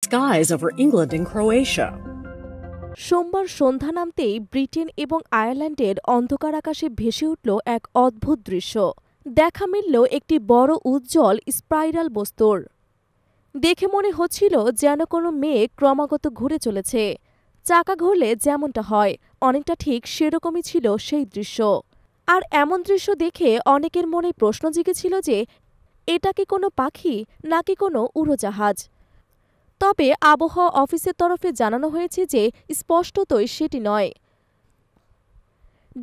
skies over England and Croatia. সোমবার সন্ধ্যা নামতেই Britain এবং আয়ারল্যান্ডের অন্ধকার আকাশে ভেসে উঠল এক অদ্ভুত দৃশ্য। দেখা মিলল একটি বড় উজ্জ্বল স্পাইরাল বস্তুর। দেখে মনে হচ্ছিল যেন কোনো মেঘ ক্রমাগত ঘুরে চলেছে। চাকা ঘুরলে যেমনটা হয়, অনেকটা ঠিক সেরকমই ছিল সেই দৃশ্য। আর এমন দৃশ্য দেখে অনেকের মনে প্রশ্ন জেগেছিল যে এটা কি কোনো পাখি নাকি কোনো উড়োজাহাজ। তবে আবহাওয়া অফিসের তরফে জানানো হয়েছে যে স্পষ্টতই সেটি নয়।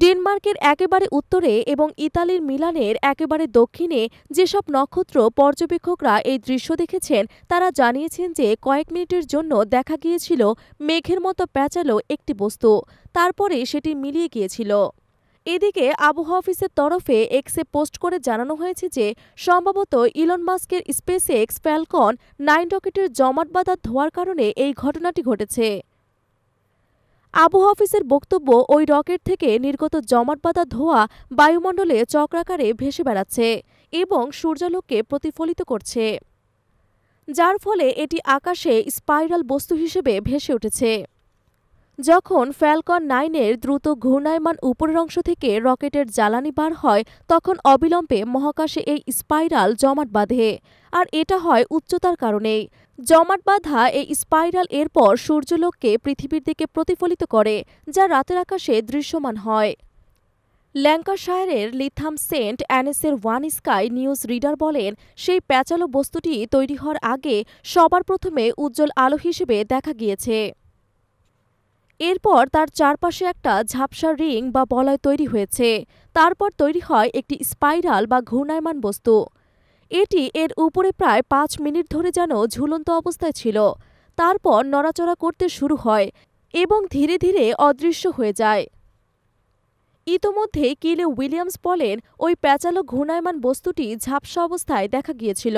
ডেনমার্কের একেবারে উত্তরে এবং ইতালির মিলানের একেবারে দক্ষিণে যেসব নক্ষত্র পর্যবেক্ষকরা এই দৃশ্য দেখেছেন তারা জানিয়েছেন যে কয়েক মিনিটের জন্য দেখা গিয়েছিল মেঘের মতো প্যাঁচালো একটি বস্তু, তারপরে সেটি মিলিয়ে গিয়েছিল। এদিকে আবহাওয়া অফিসের তরফে এক্সে পোস্ট করে জানানো হয়েছে যে সম্ভবত ইলন মাস্কের স্পেসএক্স ফ্যালকন 9 রকেটের জমাট বাঁধা ধোঁয়ার কারণে এই ঘটনাটি ঘটেছে। আবহাওয়া অফিসের বক্তব্য, ওই রকেট থেকে নির্গত জমাট বাঁধা ধোঁয়া বায়ুমণ্ডলে চক্রাকারে ভেসে বেড়াচ্ছে এবং সূর্যালোককে প্রতিফলিত করছে, যার ফলে এটি আকাশে স্পাইরাল বস্তু হিসেবে ভেসে উঠেছে। যখন ফ্যালকন 9-এর দ্রুত ঘূর্ণায়মান উপরের অংশ থেকে রকেটের জ্বালানি বার হয় তখন অবিলম্বে মহাকাশে এই স্পাইরাল জমাট বাঁধে, আর এটা হয় উচ্চতার কারণেই। জমাট বাঁধা এই স্পাইরাল এরপর সূর্যালোককে পৃথিবীর দিকে প্রতিফলিত করে, যা রাতের আকাশে দৃশ্যমান হয়। ল্যাঙ্কাশায়ারের লিথাম সেন্ট অ্যানেসের ওয়ান স্কাই নিউজ রিডার বলেন, সেই প্যাঁচালো বস্তুটি তৈরি হওয়ার আগে সবার প্রথমে উজ্জ্বল আলো হিসেবে দেখা গিয়েছে। এরপর তার চারপাশে একটা ঝাপসা রিং বা বলয় তৈরি হয়েছে। তারপর তৈরি হয় একটি স্পাইরাল বা ঘূর্ণায়মান বস্তু। এটি এর উপরে প্রায় 5 মিনিট ধরে যেন ঝুলন্ত অবস্থায় ছিল। তারপর নড়াচড়া করতে শুরু হয় এবং ধীরে ধীরে অদৃশ্য হয়ে যায়। ইতোমধ্যে কিলে উইলিয়ামস বলেন, ওই প্যাঁচালো ঘূর্ণায়মান বস্তুটি ঝাপসা অবস্থায় দেখা গিয়েছিল।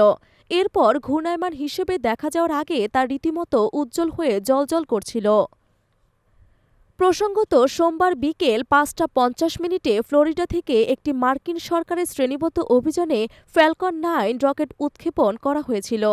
এরপর ঘূর্ণায়মান হিসেবে দেখা যাওয়ার আগে তা রীতিমতো উজ্জ্বল হয়ে জ্বলজ্বল করছিল। প্রসঙ্গত, সোমবার বিকেল 5:50 ফ্লোরিডা থেকে একটি মার্কিন সরকারের শ্রেণীবদ্ধ অভিযানে ফ্যালকন 9 রকেট উৎক্ষেপণ করা হয়েছিল।